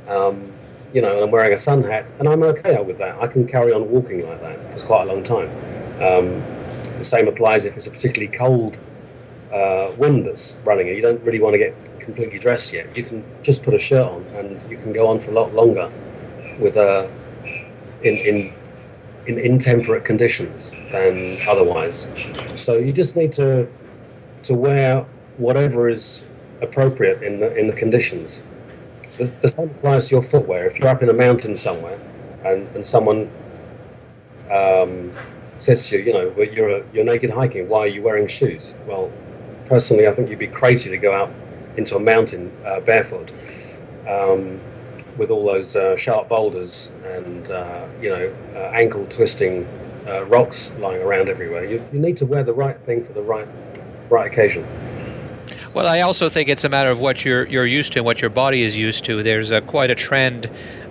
and I'm wearing a sun hat, and I'm okay with that. I can carry on walking like that for quite a long time. The same applies if it's a particularly cold wind that's running, and you don't really want to get completely dressed yet. You can just put a shirt on, and you can go on for a lot longer with in intemperate conditions than otherwise. So you just need to wear whatever is appropriate in the conditions. The same applies to your footwear. If you're up in a mountain somewhere and someone says to you, well, you're naked hiking, why are you wearing shoes? Well, personally, I think you'd be crazy to go out into a mountain barefoot with all those sharp boulders and ankle twisting rocks lying around everywhere. You need to wear the right thing for the right occasion. Well, I also think it's a matter of what you're used to and what your body is used to. There's quite a trend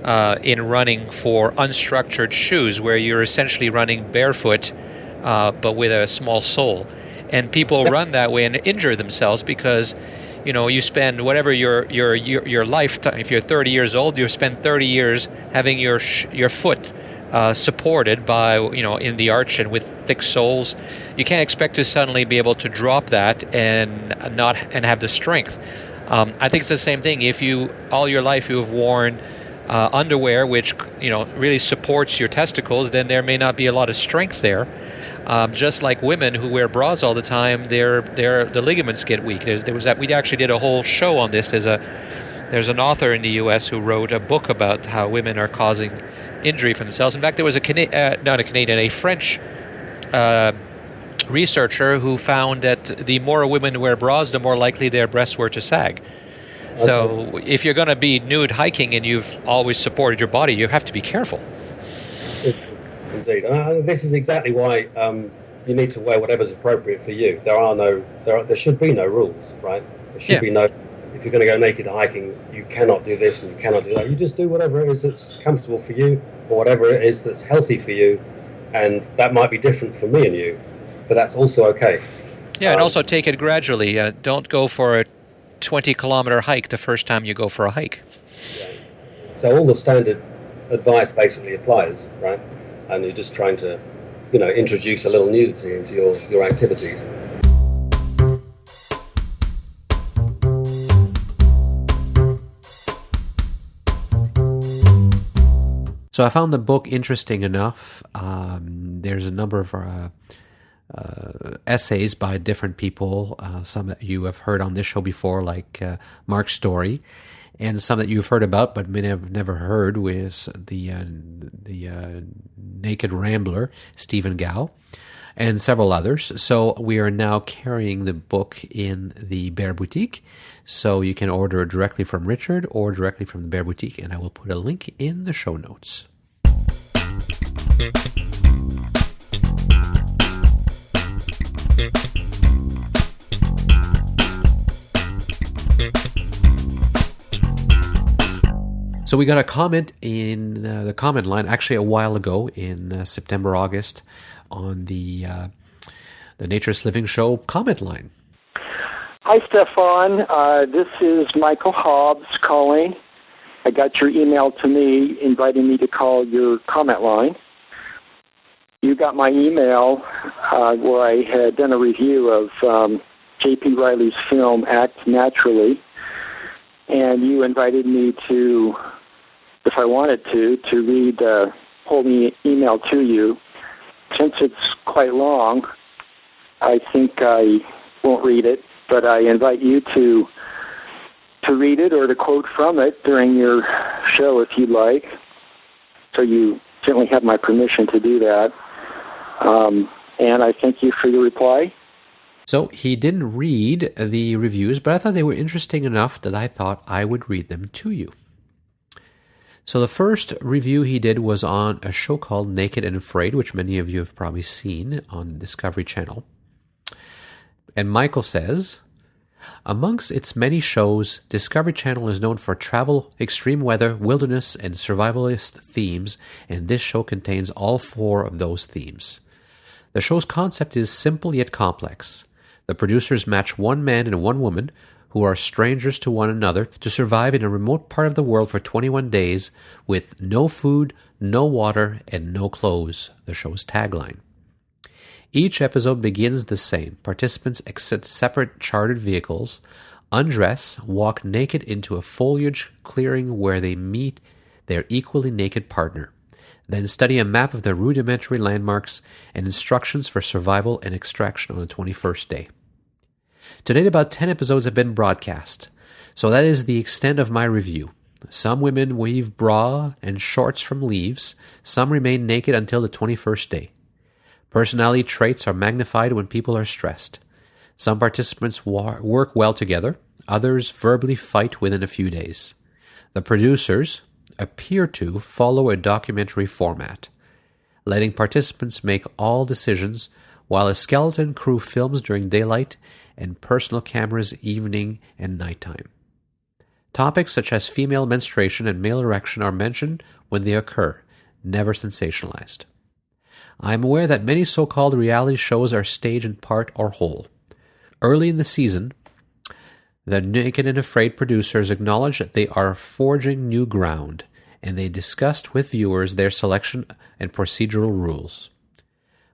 in running for unstructured shoes where you're essentially running barefoot but with a small sole. And people run that way and injure themselves because you spend whatever your lifetime. If you're 30 years old, you spend 30 years having your foot supported by in the arch and with thick soles. You can't expect to suddenly be able to drop that and have the strength. I think it's the same thing. If all your life you have worn underwear which really supports your testicles, then there may not be a lot of strength there. Just like women who wear bras all the time, the ligaments get weak. We actually did a whole show on this. There's an author in the U.S. who wrote a book about how women are causing injury for themselves. In fact, there was a French researcher who found that the more women wear bras, the more likely their breasts were to sag. Okay. So if you're going to be nude hiking and you've always supported your body, you have to be careful. Indeed, this is exactly why you need to wear whatever's appropriate for you. There should be no rules, right? There should be no. If you're going to go naked hiking, you cannot do this and you cannot do that. You just do whatever it is that's comfortable for you, or whatever it is that's healthy for you, and that might be different for me and you, but that's also okay. Yeah, and also take it gradually. Don't go for a 20-kilometer hike the first time you go for a hike. Yeah. So all the standard advice basically applies, right? And you're just trying to, introduce a little nudity into your activities. So I found the book interesting enough. There's a number of essays by different people, some that you have heard on this show before, like Mark Story, and some that you've heard about but may have never heard with the Naked Rambler, Stephen Gow, and several others. So we are now carrying the book in the Bear Boutique, so you can order it directly from Richard or directly from the Bear Boutique, and I will put a link in the show notes. So we got a comment in the comment line, actually a while ago in September, August, on the Naturist Living Show comment line. Hi, Stefan. This is Michael Hobbs calling. I got your email to me inviting me to call your comment line. You got my email where I had done a review of J.P. Riley's film Act Naturally, and you invited me to if I wanted to read the whole email to you. Since it's quite long, I think I won't read it, but I invite you to read it or to quote from it during your show if you'd like. So you certainly have my permission to do that. And I thank you for your reply. So he didn't read the reviews, but I thought they were interesting enough that I thought I would read them to you. So the first review he did was on a show called Naked and Afraid, which many of you have probably seen on Discovery Channel. And Michael says, amongst its many shows, Discovery Channel is known for travel, extreme weather, wilderness, and survivalist themes, and this show contains all 4 of those themes. The show's concept is simple yet complex. The producers match one man and one woman who are strangers to one another to survive in a remote part of the world for 21 days with no food, no water, and no clothes, the show's tagline. Each episode begins the same. Participants exit separate chartered vehicles, undress, walk naked into a foliage clearing where they meet their equally naked partner, then study a map of the rudimentary landmarks and instructions for survival and extraction on the 21st day. To date, about 10 episodes have been broadcast, so that is the extent of my review. Some women weave bra and shorts from leaves, some remain naked until the 21st day. Personality traits are magnified when people are stressed. Some participants work well together, others verbally fight within a few days. The producers appear to follow a documentary format, letting participants make all decisions while a skeleton crew films during daylight and personal cameras evening and nighttime. Topics such as female menstruation and male erection are mentioned when they occur, never sensationalized. I am aware that many so-called reality shows are staged in part or whole. Early in the season, the Naked and Afraid producers acknowledged that they are forging new ground, and they discussed with viewers their selection and procedural rules.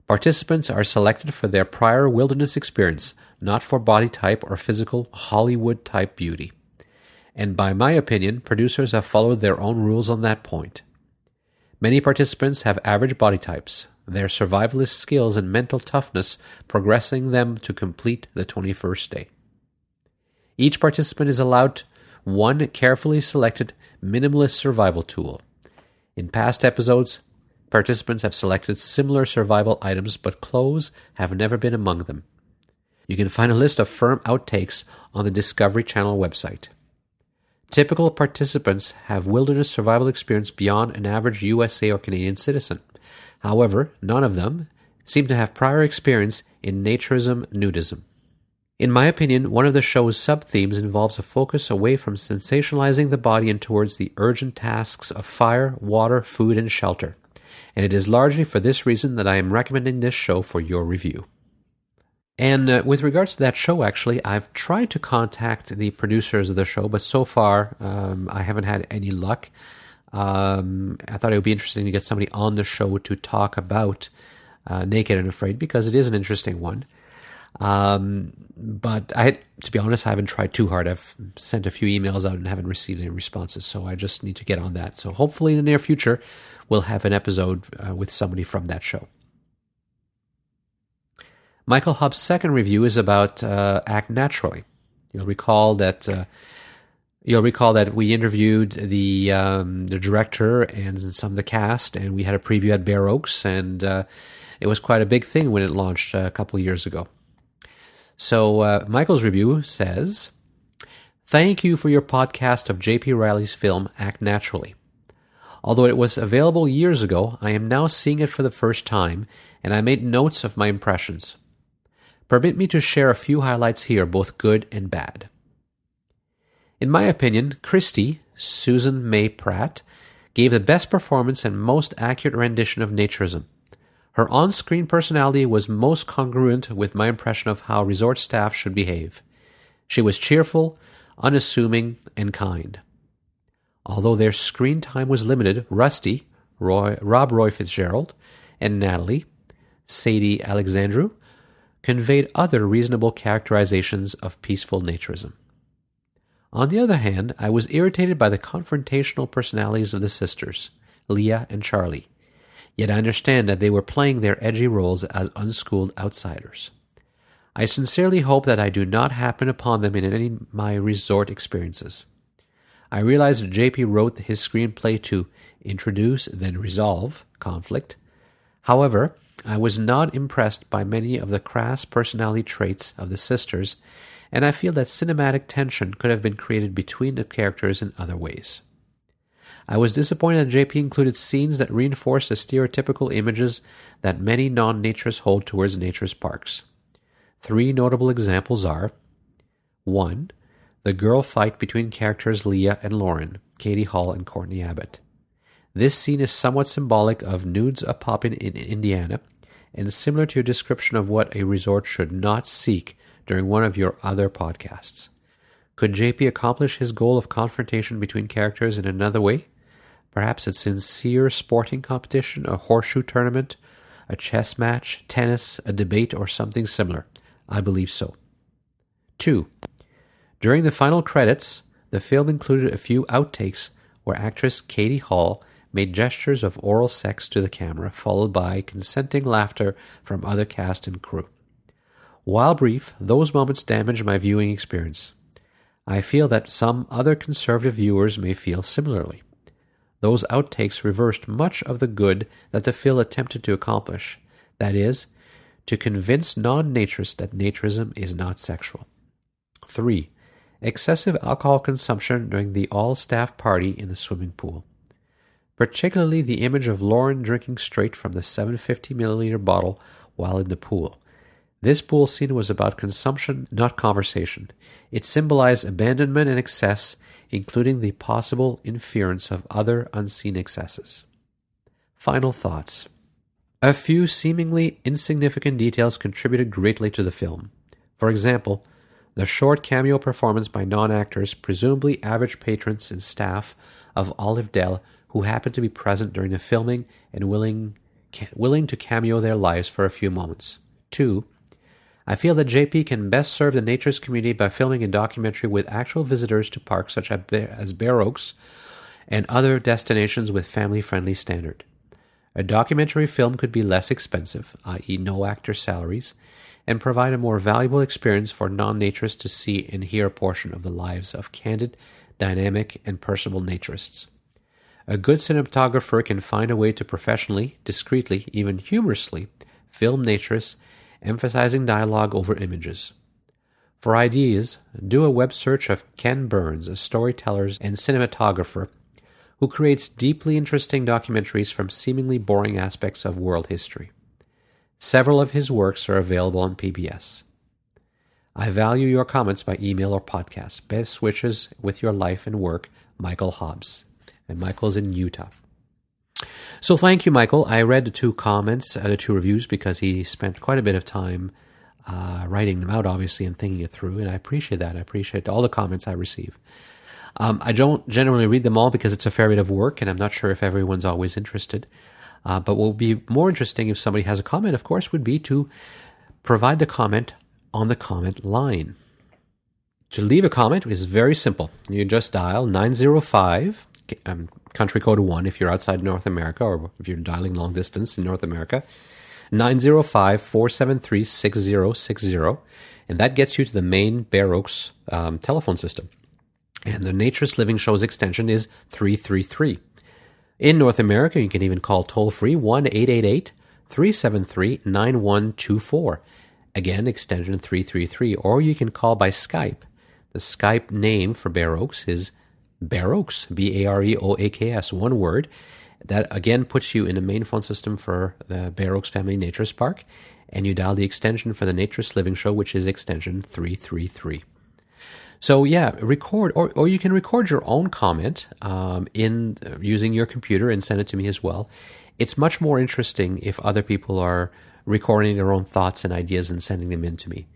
Participants are selected for their prior wilderness experience, not for body type or physical Hollywood-type beauty. And by my opinion, producers have followed their own rules on that point. Many participants have average body types, their survivalist skills and mental toughness progressing them to complete the 21st day. Each participant is allowed one carefully selected minimalist survival tool. In past episodes, participants have selected similar survival items, but clothes have never been among them. You can find a list of firm outtakes on the Discovery Channel website. Typical participants have wilderness survival experience beyond an average USA or Canadian citizen. However, none of them seem to have prior experience in naturism nudism. In my opinion, one of the show's sub-themes involves a focus away from sensationalizing the body and towards the urgent tasks of fire, water, food, and shelter. And it is largely for this reason that I am recommending this show for your review. And with regards to that show, actually, I've tried to contact the producers of the show, but so far I haven't had any luck. I thought it would be interesting to get somebody on the show to talk about Naked and Afraid, because it is an interesting one. But to be honest, I haven't tried too hard. I've sent a few emails out and haven't received any responses, so I just need to get on that. So hopefully in the near future, we'll have an episode with somebody from that show. Michael Hobbs' second review is about Act Naturally. You'll recall that we interviewed the director and some of the cast, and we had a preview at Bear Oaks, and it was quite a big thing when it launched a couple of years ago. So Michael's review says, "Thank you for your podcast of J.P. Riley's film Act Naturally. Although it was available years ago, I am now seeing it for the first time, and I made notes of my impressions. Permit me to share a few highlights here, both good and bad. In my opinion, Christy, Susan May Pratt, gave the best performance and most accurate rendition of naturism. Her on-screen personality was most congruent with my impression of how resort staff should behave. She was cheerful, unassuming, and kind. Although their screen time was limited, Rusty, Rob Roy Fitzgerald, and Natalie, Sadie Alexandru, conveyed other reasonable characterizations of peaceful naturism. On the other hand, I was irritated by the confrontational personalities of the sisters, Leah and Charlie. Yet I understand that they were playing their edgy roles as unschooled outsiders. I sincerely hope that I do not happen upon them in any of my resort experiences. I realize that JP wrote his screenplay to introduce, then resolve, conflict. However, I was not impressed by many of the crass personality traits of the sisters, and I feel that cinematic tension could have been created between the characters in other ways. I was disappointed that JP included scenes that reinforced the stereotypical images that many non-naturists hold towards naturist parks. 3 notable examples are: 1. The girl fight between characters Leah and Lauren, Katie Hall and Courtney Abbott. This scene is somewhat symbolic of nudes a-poppin' in Indiana, and similar to your description of what a resort should not seek during one of your other podcasts. Could JP accomplish his goal of confrontation between characters in another way? Perhaps a sincere sporting competition, a horseshoe tournament, a chess match, tennis, a debate, or something similar. I believe so. 2. During the final credits, the film included a few outtakes where actress Katie Hall made gestures of oral sex to the camera, followed by consenting laughter from other cast and crew. While brief, those moments damaged my viewing experience. I feel that some other conservative viewers may feel similarly. Those outtakes reversed much of the good that the film attempted to accomplish, that is, to convince non-naturists that naturism is not sexual. 3. Excessive alcohol consumption during the all-staff party in the swimming pool. Particularly the image of Lauren drinking straight from the 750ml bottle while in the pool. This pool scene was about consumption, not conversation. It symbolized abandonment and excess, including the possible inference of other unseen excesses. Final thoughts. A few seemingly insignificant details contributed greatly to the film. For example, the short cameo performance by non-actors, presumably average patrons and staff of Olive Dell, who happened to be present during the filming and willing to cameo their lives for a few moments. 2. I feel that JP can best serve the naturist community by filming a documentary with actual visitors to parks such as Bear Oaks and other destinations with family-friendly standard. A documentary film could be less expensive, i.e. no actor salaries, and provide a more valuable experience for non-naturists to see and hear a portion of the lives of candid, dynamic, and personable naturists. A good cinematographer can find a way to professionally, discreetly, even humorously film naturists, emphasizing dialogue over images. For ideas, do a web search of Ken Burns, a storyteller and cinematographer who creates deeply interesting documentaries from seemingly boring aspects of world history. Several of his works are available on PBS. I value your comments by email or podcast. Best wishes with your life and work, Michael Hobbs. And Michael's in Utah. So thank you, Michael. I read the 2 comments, the 2 reviews, because he spent quite a bit of time writing them out, obviously, and thinking it through, and I appreciate that. I appreciate all the comments I receive. I don't generally read them all because it's a fair bit of work, and I'm not sure if everyone's always interested. But what would be more interesting if somebody has a comment, of course, would be to provide the comment on the comment line. To leave a comment is very simple. You just dial 905, country code 1 if you're outside North America, or if you're dialing long distance in North America, 905-473-6060, and that gets you to the main Bear Oaks telephone system. And the Naturist Living Show's extension is 333. In North America, you can even call toll-free 1-888-373-9124. Again, extension 333. Or you can call by Skype. The Skype name for Bear Oaks is Bear Oaks, Bareoaks, one word. That, again, puts you in the main phone system for the Bear Oaks Family Naturist Park, and you dial the extension for the Naturist Living Show, which is extension 333. So yeah, record, or you can record your own comment in using your computer and send it to me as well. It's much more interesting if other people are recording their own thoughts and ideas and sending them in to me.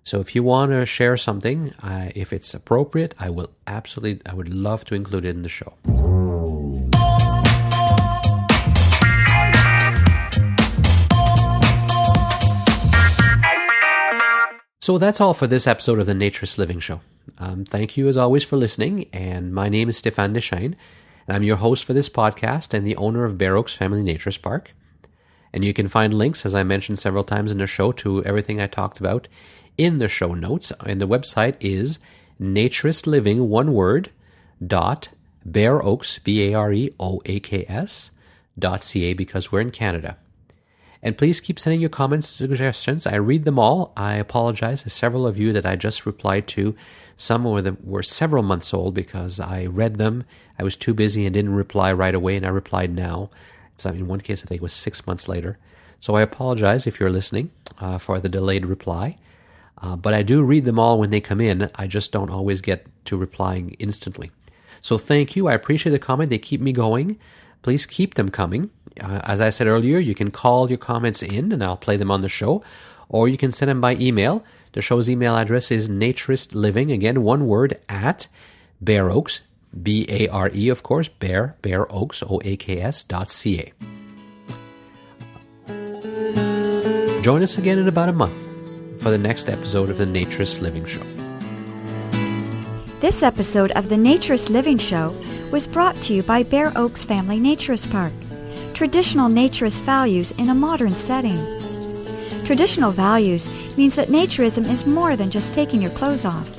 So if you want to share something, if it's appropriate, I would love to include it in the show. So that's all for this episode of the Naturist Living Show. Thank you as always for listening, and my name is Stéphane Deschênes, and I'm your host for this podcast and the owner of Bear Oaks Family Naturist Park. And you can find links, as I mentioned several times in the show, to everything I talked about in the show notes. And the website is naturistliving, one word, .bearoaks, BAREOAKS.ca, because we're in Canada. And please keep sending your comments and suggestions. I read them all. I apologize to several of you that I just replied to. Some were several months old because I read them. I was too busy and didn't reply right away, and I replied now. So in one case, I think it was 6 months later. So I apologize if you're listening for the delayed reply. But I do read them all when they come in. I just don't always get to replying instantly. So thank you. I appreciate the comment. They keep me going. Please keep them coming. As I said earlier, you can call your comments in and I'll play them on the show. Or you can send them by email. The show's email address is naturistliving, again, one word, at Bear Oaks, B-A-R-E, of course, Bear Oaks, O-A-K-S.ca. Join us again in about a month for the next episode of the Naturist Living Show. This episode of the Naturist Living Show was brought to you by Bear Oaks Family Naturist Park. Traditional naturist values in a modern setting. Traditional values means that naturism is more than just taking your clothes off.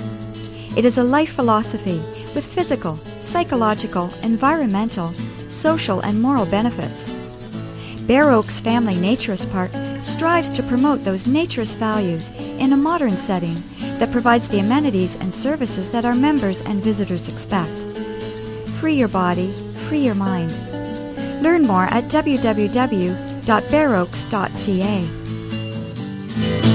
It is a life philosophy with physical, psychological, environmental, social, and moral benefits. Bear Oaks Family Naturist Park strives to promote those naturist values in a modern setting that provides the amenities and services that our members and visitors expect. Free your body, free your mind. Learn more at www.bearoaks.ca.